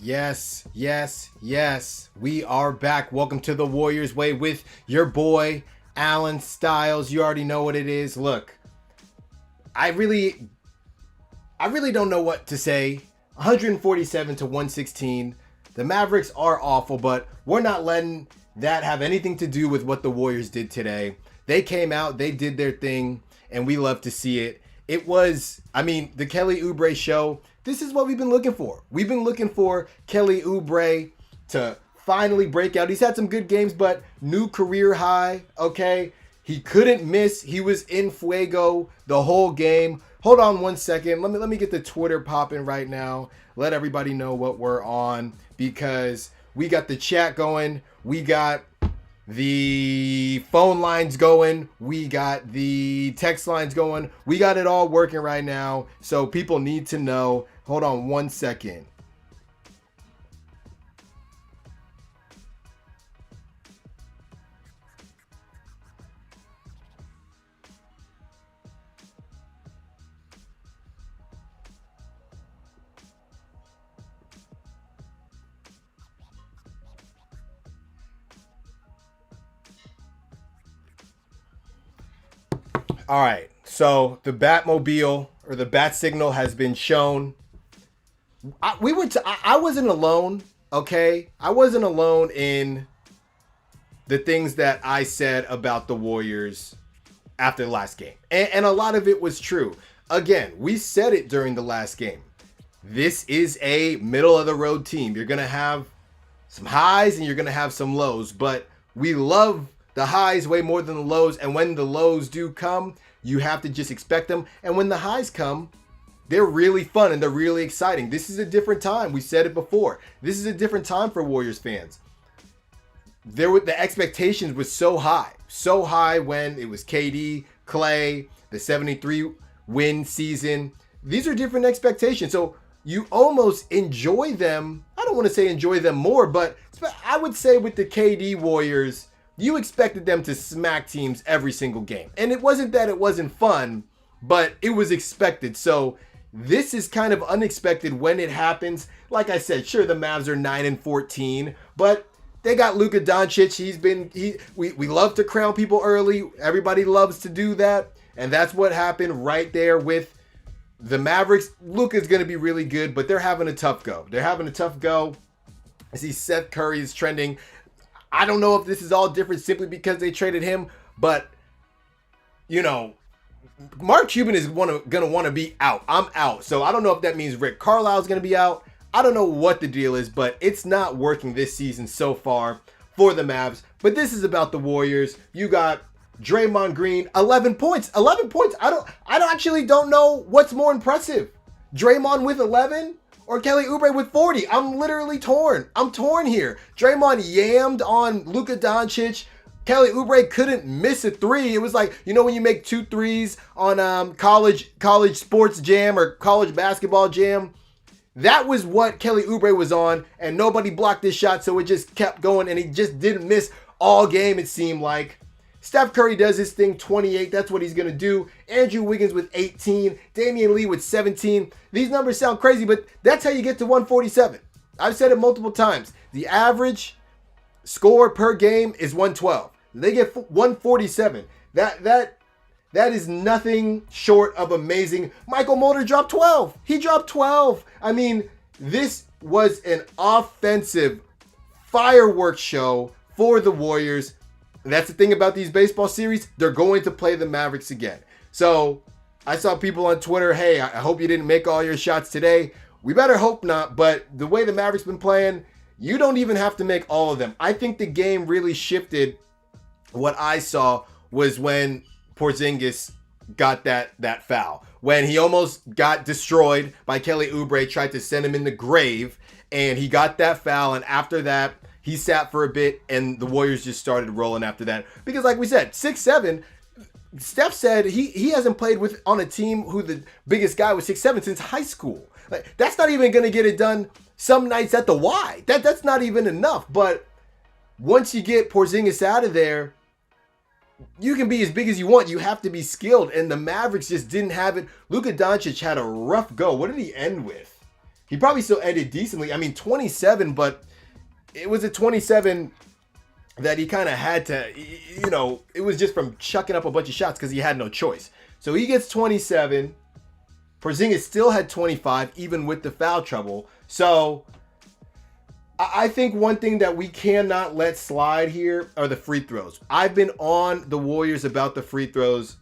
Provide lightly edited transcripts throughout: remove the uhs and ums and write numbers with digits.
Yes, yes, yes. We are back. Welcome to the Warriors Way with your boy, Alan Styles. You already know what it is. Look, I really don't know what to say. 147 to 116. The Mavericks are awful, but we're not letting that have anything to do with what the Warriors did today. They came out, they did their thing, and we love to see it. It was, the Kelly Oubre show. This is what we've been looking for. We've been looking for Kelly Oubre to finally break out. He's had some good games, but new career high, okay? He couldn't miss. He was in fuego the whole game. Hold on one second. Let me get the Twitter popping right now. Let everybody know what we're on because we got the chat going. We got the phone lines going. We got the text lines going. We got it all working right now. So people need to know. Hold on one second. All right. So the Batmobile or the Bat signal has been shown. I wasn't alone, okay? I wasn't alone in the things that I said about the Warriors after the last game. And a lot of it was true. Again, we said it during the last game. This is a middle of the road team. You're going to have some highs and you're going to have some lows, but we love the highs way more than the lows. And when the lows do come, you have to just expect them. And when the highs come, they're really fun and they're really exciting. This is a different time. We said it before. This is a different time for Warriors fans. The expectations was so high when it was KD, Clay, the 73 win season. These are different expectations. So you almost enjoy them. I don't want to say enjoy them more, but I would say with the KD Warriors, you expected them to smack teams every single game. And it wasn't that it wasn't fun, but it was expected. So this is kind of unexpected when it happens. Like I said, sure, the Mavs are 9-14, but they got Luka Doncic. We love to crown people early. Everybody loves to do that. And that's what happened right there with the Mavericks. Luka's going to be really good, but they're having a tough go. I see Seth Curry is trending. I don't know if this is all different simply because they traded him, but, Mark Cuban is going to want to be out. I'm out. So I don't know if that means Rick Carlisle is going to be out. I don't know what the deal is, but it's not working this season so far for the Mavs. But this is about the Warriors. You got Draymond Green, 11 points. 11 points. I don't know what's more impressive. Draymond with 11 or Kelly Oubre with 40. I'm literally torn. I'm torn here. Draymond yammed on Luka Doncic. Kelly Oubre couldn't miss a three. It was like, when you make 2 threes on college sports jam or college basketball jam. That was what Kelly Oubre was on, and nobody blocked his shot, so it just kept going, and he just didn't miss all game, it seemed like. Steph Curry does his thing, 28. That's what he's going to do. Andrew Wiggins with 18. Damian Lee with 17. These numbers sound crazy, but that's how you get to 147. I've said it multiple times. The average score per game is 112. They get 147. That is nothing short of amazing. Michael Mulder dropped 12. He dropped 12. This was an offensive fireworks show for the Warriors. And that's the thing about these baseball series. They're going to play the Mavericks again. So I saw people on Twitter, hey, I hope you didn't make all your shots today. We better hope not. But the way the Mavericks been playing, you don't even have to make all of them. I think the game really shifted. What I saw was when Porzingis got that foul. When he almost got destroyed by Kelly Oubre, tried to send him in the grave, and he got that foul. And after that, he sat for a bit, and the Warriors just started rolling after that. Because like we said, 6'7", Steph said he hasn't played on a team who the biggest guy was 6'7" since high school. Like, that's not even going to get it done some nights at the Y. That's not even enough. But once you get Porzingis out of there, you can be as big as you want. You have to be skilled. And the Mavericks just didn't have it. Luka Doncic had a rough go. What did he end with? he probably still ended decently. I mean, 27, but it was a 27 that he kind of had to, it was just from chucking up a bunch of shots because he had no choice. So he gets 27. Porzingis still had 25, even with the foul trouble. So I think one thing that we cannot let slide here are the free throws. I've been on the Warriors about the free throws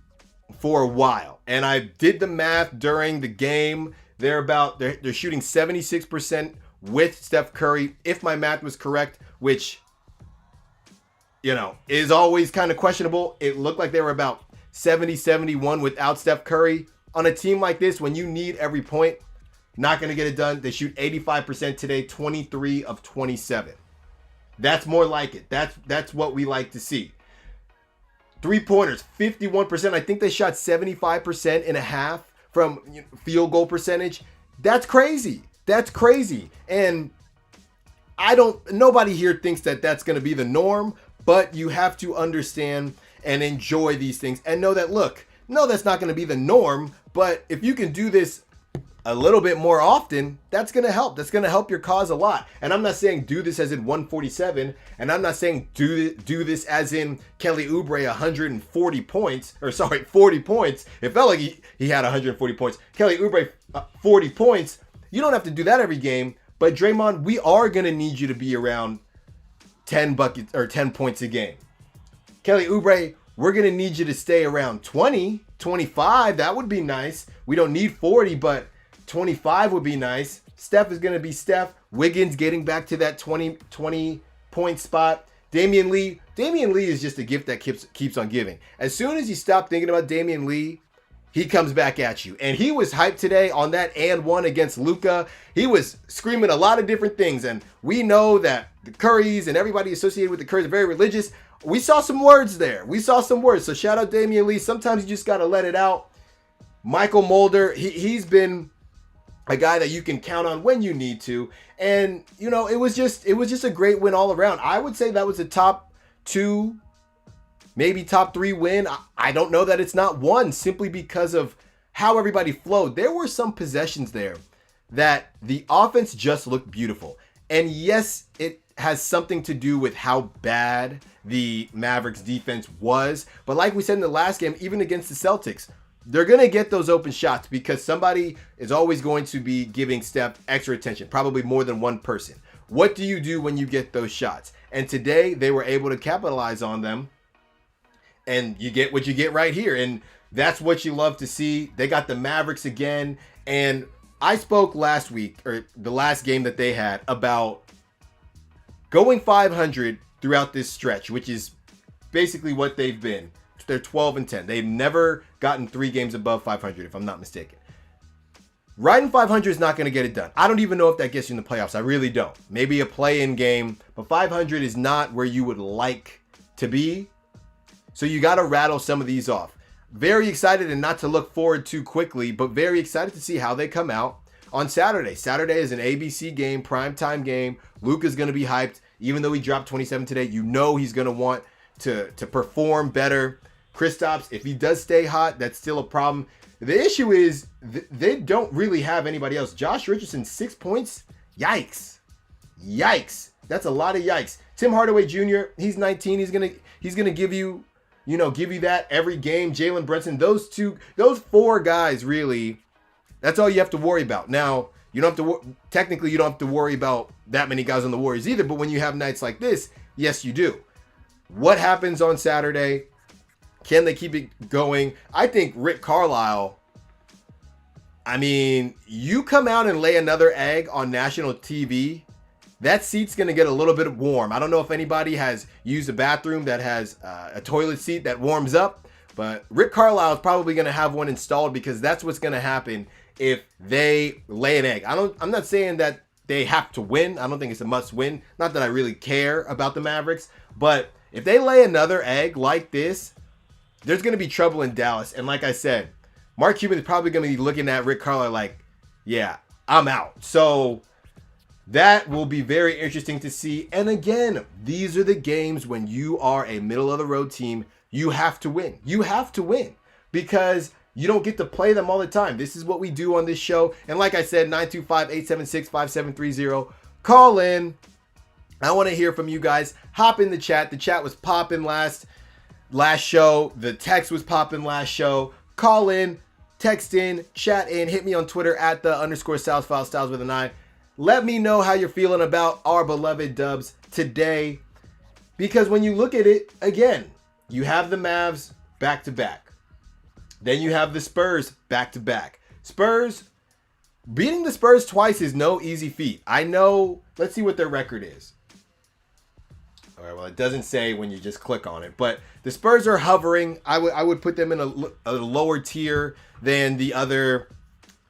for a while, and I did the math during the game. They're shooting 76% with Steph Curry, if my math was correct, which is always kind of questionable. It looked like they were about 70-71 without Steph Curry. On a team like this, when you need every point, not going to get it done. They shoot 85% today, 23 of 27. That's more like it. That's what we like to see. Three-pointers, 51%. I think they shot 75% and a half from field goal percentage. That's crazy. That's crazy. And nobody here thinks that that's going to be the norm, but you have to understand and enjoy these things and know that, look, no, that's not going to be the norm, but if you can do this a little bit more often, that's going to help. That's going to help your cause a lot. And I'm not saying do this as in 147, and I'm not saying do this as in Kelly Oubre 140 points, 40 points. It felt like he had 140 points. Kelly Oubre 40 points. You don't have to do that every game, but Draymond, we are going to need you to be around 10 buckets or 10 points a game. Kelly Oubre, we're going to need you to stay around 20, 25. That would be nice. We don't need 40, but 25 would be nice. Steph is going to be Steph. Wiggins getting back to that 20 point spot. Damian Lee is just a gift that keeps on giving. As soon as you stop thinking about Damian Lee, he comes back at you. And he was hyped today on that and one against Luka. He was screaming a lot of different things. And we know that the Currys and everybody associated with the Currys are very religious. We saw some words there. So shout out Damian Lee. Sometimes you just got to let it out. Michael Mulder, he's been a guy that you can count on when you need to. And, it was just a great win all around. I would say that was a top 2, maybe top 3 win. I don't know that it's not one, simply because of how everybody flowed. There were some possessions there that the offense just looked beautiful. And yes, it has something to do with how bad the Mavericks defense was. But like we said in the last game, even against the Celtics, they're going to get those open shots because somebody is always going to be giving Steph extra attention, probably more than one person. What do you do when you get those shots? And today they were able to capitalize on them, and you get what you get right here. And that's what you love to see. They got the Mavericks again. And I spoke last week, or the last game that they had, about going 500 throughout this stretch, which is basically what they've been. They're 12-10. They've never gotten 3 games above 500, if I'm not mistaken. Riding 500 is not going to get it done. I don't even know if that gets you in the playoffs. I really don't. Maybe a play-in game, but 500 is not where you would like to be. So you got to rattle some of these off. Very excited, and not to look forward too quickly, but very excited to see how they come out on Saturday. Saturday is an ABC game, primetime game. Luka's going to be hyped. Even though he dropped 27 today, he's going to want to perform better. Kristaps, if he does stay hot, that's still a problem. The issue is they don't really have anybody else. Josh Richardson, 6 points. Yikes. That's a lot of yikes. Tim Hardaway Jr., he's 19. He's gonna give you that every game. Jalen Brunson, those 4 guys, really, that's all you have to worry about. Now, you don't have to worry about that many guys on the Warriors either, but when you have nights like this, yes, you do. What happens on Saturday? Can they keep it going? I think Rick Carlisle, you come out and lay another egg on national TV, that seat's going to get a little bit warm. I don't know if anybody has used a bathroom that has a toilet seat that warms up, but Rick Carlisle is probably going to have one installed, because that's what's going to happen if they lay an egg. I'm not saying that they have to win. I don't think it's a must win. Not that I really care about the Mavericks, but if they lay another egg like this, there's going to be trouble in Dallas. And like I said, Mark Cuban is probably going to be looking at Rick Carlisle like, yeah, I'm out. So that will be very interesting to see. And again, these are the games when you are a middle of the road team, you have to win. You have to win, because You don't get to play them all the time. This is what we do on this show. And like I said, 925-876-5730. Call in. I want to hear from you guys. Hop in the chat. The chat was popping last show. The text was popping last show. Call in, text in, chat in, hit me on Twitter at @_SouthFile, Styles with an I. Let me know how you're feeling about our beloved Dubs today. Because when you look at it, again, you have the Mavs back-to-back. Then you have the Spurs back-to-back. Beating the Spurs twice is no easy feat. I know. Let's see what their record is. All right, well, it doesn't say when you just click on it. But the Spurs are hovering. I would put them in a lower tier than the other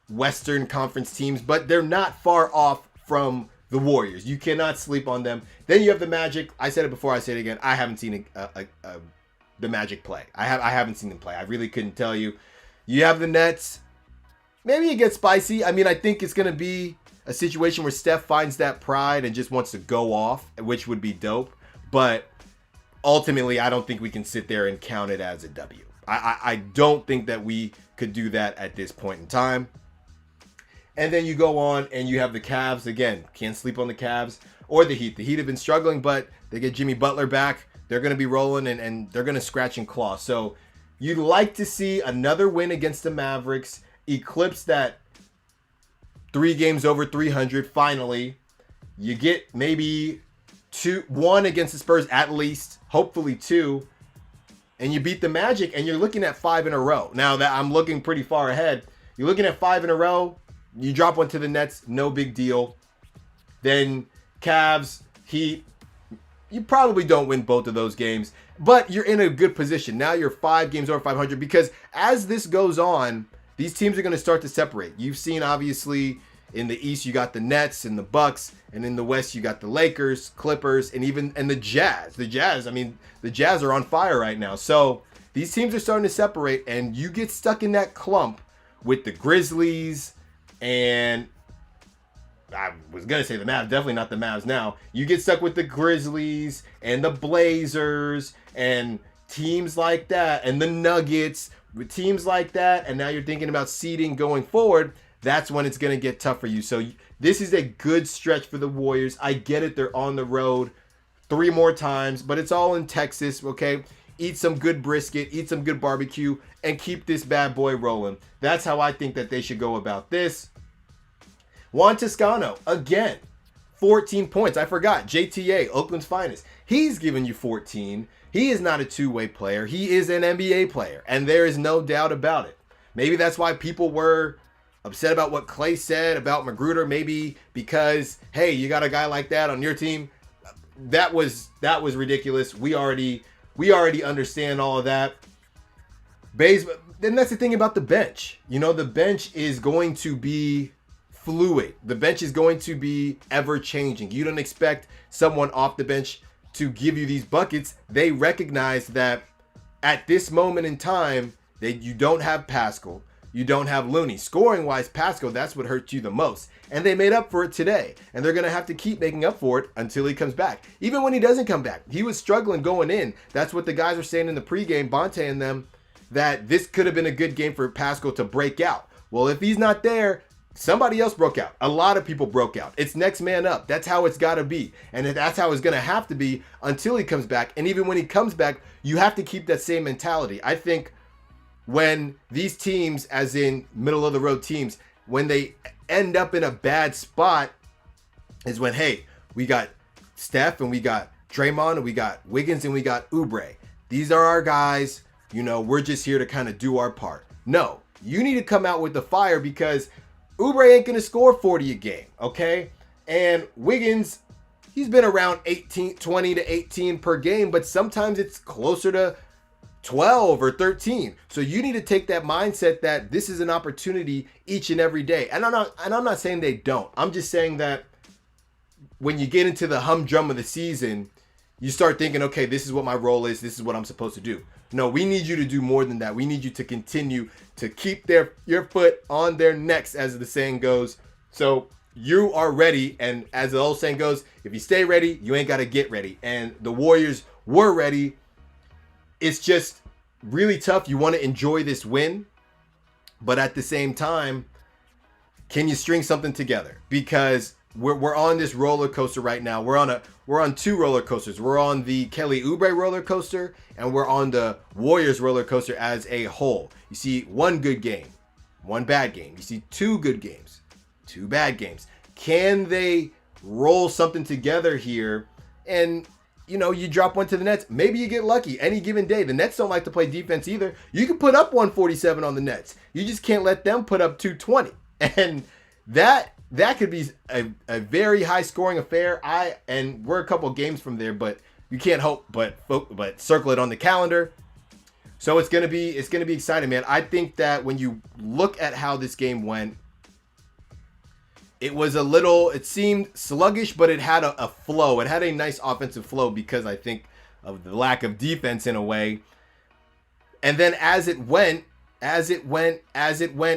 Western Conference teams. But they're not far off from the Warriors. You cannot sleep on them. Then you have the Magic. I said it before. I say it again. I haven't seen the Magic play. I haven't seen them play. I really couldn't tell you. You have the Nets. Maybe it gets spicy. I mean, I think it's going to be a situation where Steph finds that pride and just wants to go off, which would be dope. But ultimately, I don't think we can sit there and count it as a W. I don't think that we could do that at this point in time. And then you go on and you have the Cavs. Again, can't sleep on the Cavs or the Heat. The Heat have been struggling, but they get Jimmy Butler back. They're going to be rolling and they're going to scratch and claw. So you'd like to see another win against the Mavericks, eclipse that 3 games over 300 finally. You get maybe 1 against the Spurs at least, hopefully 2, and you beat the Magic and you're looking at 5 in a row. Now that I'm looking pretty far ahead, you're looking at 5 in a row, you drop one to the Nets, no big deal. Then Cavs, Heat, you probably don't win both of those games, but you're in a good position. Now you're 5 games over 500 because as this goes on, these teams are going to start to separate. You've seen, obviously, in the East, you got the Nets and the Bucks, and in the West, you got the Lakers, Clippers, and the Jazz. The Jazz are on fire right now. So these teams are starting to separate, and you get stuck in that clump with the Grizzlies, and I was going to say the Mavs, definitely not the Mavs now. You get stuck with the Grizzlies and the Blazers and teams like that, and the Nuggets, with teams like that, and now you're thinking about seeding going forward. That's when it's going to get tough for you. So this is a good stretch for the Warriors. I get it. They're on the road 3 more times, but it's all in Texas, okay? Eat some good brisket, eat some good barbecue, and keep this bad boy rolling. That's how I think that they should go about this. Juan Toscano, again, 14 points. I forgot. JTA, Oakland's finest. He's giving you 14. He is not a two-way player. He is an NBA player, and there is no doubt about it. Maybe that's why people were upset about what Clay said about Magruder, maybe because, hey, you got a guy like that on your team. That was ridiculous. We already understand all of that. Then that's the thing about the bench. You know, the bench is going to be fluid. The bench is going to be ever changing. You don't expect someone off the bench to give you these buckets. They recognize that at this moment in time, you don't have Pascal. You don't have Looney. Scoring-wise, Pascal, that's what hurts you the most. And they made up for it today. And they're going to have to keep making up for it until he comes back. Even when he doesn't come back. He was struggling going in. That's what the guys were saying in the pregame, Bonte and them, that this could have been a good game for Pascal to break out. Well, if he's not there, somebody else broke out. A lot of people broke out. It's next man up. That's how it's got to be. And that's how it's going to have to be until he comes back. And even when he comes back, you have to keep that same mentality. I think when these teams, as in middle of the road teams, when they end up in a bad spot is when, hey, we got Steph and we got Draymond and we got Wiggins and we got Oubre. These are our guys. You know, we're just here to kind of do our part. No, you need to come out with the fire because Oubre ain't going to score 40 a game, okay? And Wiggins, he's been around 20 to 18 per game, but sometimes it's closer to 12 or 13. So you need to take that mindset that this is an opportunity each and every day. And I'm not saying they don't. I'm just saying that when you get into the humdrum of the season, you start thinking, okay, this is what my role is. This is what I'm supposed to do. No, we need you to do more than that. We need you to continue to keep your foot on their necks, as the saying goes. So you are ready. And as the old saying goes, if you stay ready, you ain't got to get ready. And the Warriors were ready. It's just really tough. You want to enjoy this win. But at the same time, can you string something together? Because we're on this roller coaster right now. We're on two roller coasters. We're on the Kelly Oubre roller coaster, and we're on the Warriors roller coaster as a whole. You see one good game, one bad game. You see two good games, two bad games. Can they roll something together here? And you drop one to the Nets. Maybe you get lucky any given day. The Nets don't like to play defense either. You can put up 147 on the Nets. You just can't let them put up 220. And that could be a very high scoring affair. And we're a couple games from there, but you can't hope but circle it on the calendar. So it's gonna be exciting, man. I think that when you look at how this game went, it seemed sluggish, but it had a flow. It had a nice offensive flow because I think of the lack of defense in a way. And then as it went,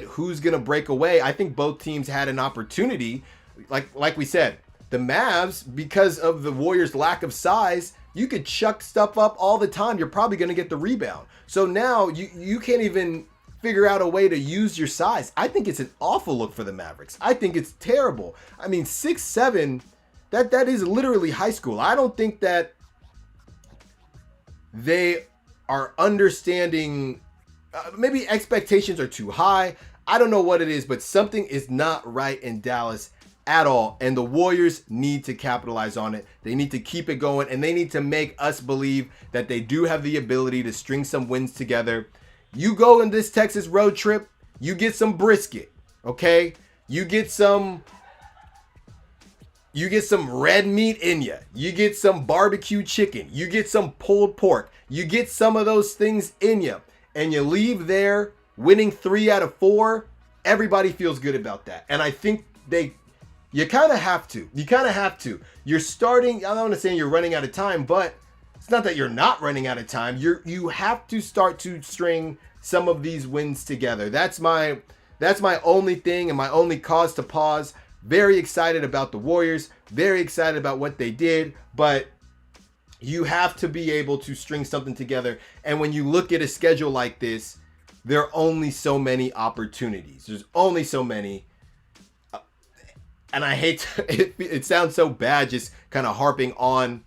who's going to break away? I think both teams had an opportunity. Like we said, the Mavs, because of the Warriors' lack of size, you could chuck stuff up all the time. You're probably going to get the rebound. So now you can't even figure out a way to use your size. I think it's an awful look for the Mavericks. I think it's terrible. I mean, 6'7", that is literally high school. I don't think that they are understanding. Maybe expectations are too high. I don't know what it is, but something is not right in Dallas at all. And the Warriors need to capitalize on it. They need to keep it going, and they need to make us believe that they do have the ability to string some wins together. You go in this Texas road trip, you get some brisket, okay? You get some red meat in you. You get some barbecue chicken. You get some pulled pork. You get some of those things in you. And you leave there winning 3 out of 4. Everybody feels good about that. And I think you kind of have to. You're starting, I'm not going to say you're running out of time, but it's not that you're not running out of time. You have to start to string some of these wins together. That's my only thing and my only cause to pause. Very excited about the Warriors. Very excited about what they did, but you have to be able to string something together. And when you look at a schedule like this, there are only so many opportunities. There's only so many. And I hate to, it sounds so bad just kind of harping on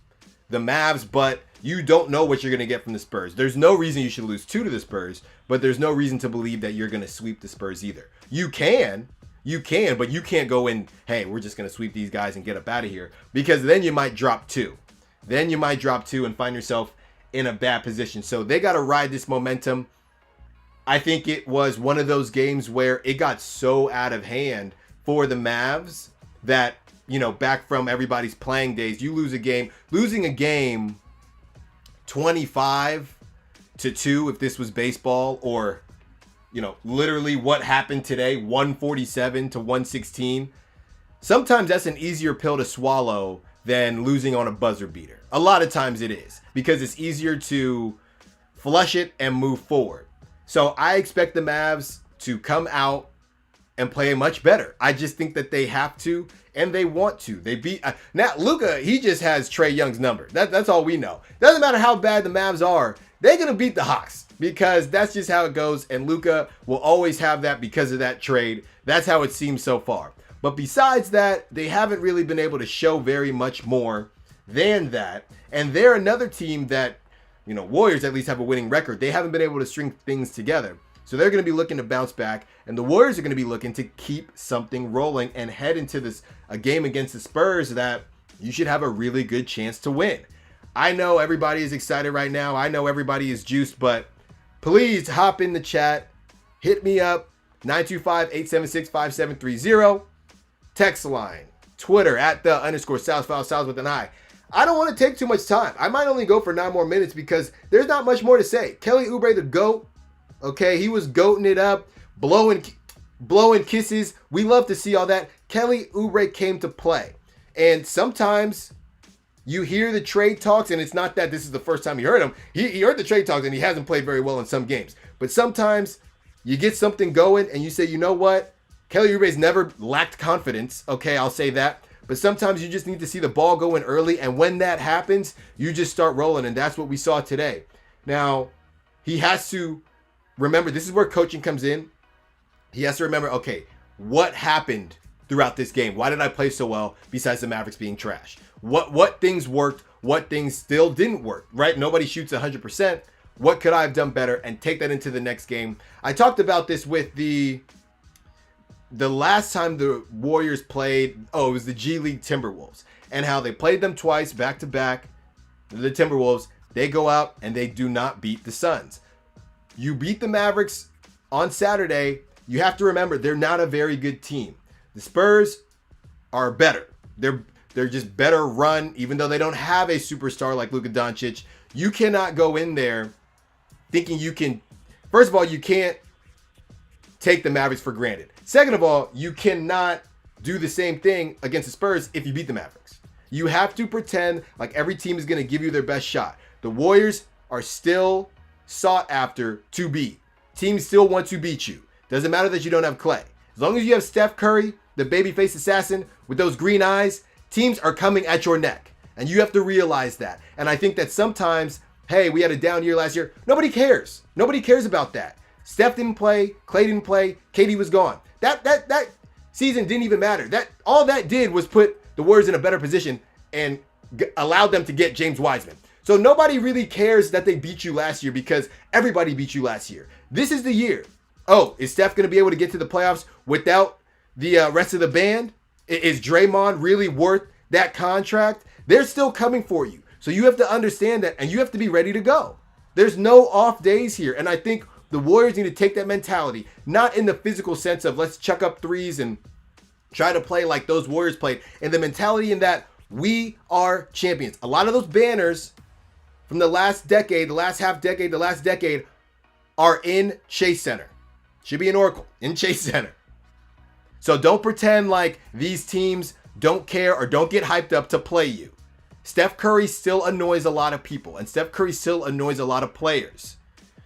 the Mavs, but you don't know what you're going to get from the Spurs. There's no reason you should lose 2 to the Spurs, but there's no reason to believe that you're going to sweep the Spurs either. You can, but you can't go in, hey, we're just going to sweep these guys and get up out of here, because then you might drop 2. Then you might drop 2 and find yourself in a bad position. So they got to ride this momentum. I think it was one of those games where it got so out of hand for the Mavs that, back from everybody's playing days, you lose a game. Losing a game 25-2 if this was baseball, or, literally what happened today, 147 to 116. Sometimes that's an easier pill to swallow than losing on a buzzer beater. A lot of times it is, because it's easier to flush it and move forward. So I expect the Mavs to come out and play much better. I just think that they have to, and they want to. They beat now Luka. He just has Trae Young's number. That's all we know. Doesn't matter how bad the Mavs are. They're gonna beat the Hawks, because that's just how it goes. And Luka will always have that because of that trade. That's how it seems so far. But besides that, they haven't really been able to show very much more than that. And they're another team that, Warriors at least have a winning record. They haven't been able to string things together. So they're going to be looking to bounce back. And the Warriors are going to be looking to keep something rolling and head into a game against the Spurs that you should have a really good chance to win. I know everybody is excited right now. I know everybody is juiced, but please hop in the chat. Hit me up, 925-876-5730. Text line, Twitter, @the_SouthFile, with an I. I don't want to take too much time. I might only go for 9 more minutes because there's not much more to say. Kelly Oubre, the GOAT. Okay, he was goating it up, blowing kisses. We love to see all that. Kelly Oubre came to play. And sometimes you hear the trade talks, and it's not that this is the first time you heard him. He heard the trade talks, and he hasn't played very well in some games. But sometimes you get something going, and you say, you know what? Kelly Oubre's never lacked confidence. Okay, I'll say that. But sometimes you just need to see the ball going early, and when that happens, you just start rolling, and that's what we saw today. Now, he has to remember, this is where coaching comes in. He has to remember, okay, what happened throughout this game? Why did I play so well besides the Mavericks being trash? What things worked? What things still didn't work, right? Nobody shoots 100%. What could I have done better? And take that into the next game. I talked about this with the last time the Warriors played, it was the G League Timberwolves, and how they played them twice back to back. The Timberwolves, they go out and they do not beat the Suns. You beat the Mavericks on Saturday. You have to remember, they're not a very good team. The Spurs are better. They're just better run, even though they don't have a superstar like Luka Doncic. You cannot go in there thinking you can. First of all, you can't take the Mavericks for granted. Second of all, you cannot do the same thing against the Spurs if you beat the Mavericks. You have to pretend like every team is going to give you their best shot. The Warriors are still sought after to beat. Teams still want to beat you. Doesn't matter that you don't have Clay. As long as you have Steph Curry, the babyface assassin with those green eyes, teams are coming at your neck. And you have to realize that. And I think that sometimes, hey, we had a down year last year. Nobody cares. Nobody cares about that. Steph didn't play. Clay didn't play. KD was gone. That season didn't even matter. All that did was put the Warriors in a better position and allowed them to get James Wiseman. So nobody really cares that they beat you last year because everybody beat you last year. This is the year. Oh, is Steph going to be able to get to the playoffs without the rest of the band? Is Draymond really worth that contract? They're still coming for you. So you have to understand that, and you have to be ready to go. There's no off days here. And I think the Warriors need to take that mentality, not in the physical sense of let's chuck up threes and try to play like those Warriors played, and the mentality in that we are champions. A lot of those banners from the last decade, the last half decade, the last decade are in Chase Center. Should be in Oracle, in Chase Center. So don't pretend like these teams don't care or don't get hyped up to play you. Steph Curry still annoys a lot of people, and Steph Curry still annoys a lot of players.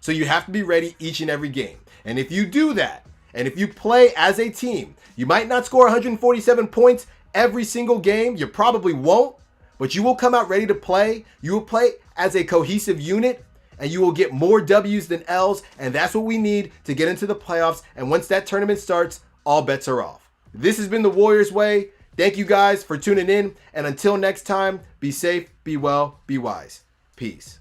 So you have to be ready each and every game. And if you do that, and if you play as a team, you might not score 147 points every single game. You probably won't, but you will come out ready to play. You will play as a cohesive unit, and you will get more W's than L's, and that's what we need to get into the playoffs. And once that tournament starts, all bets are off. This has been the Warriors Way. Thank you guys for tuning in, and until next time, be safe, be well, be wise. Peace.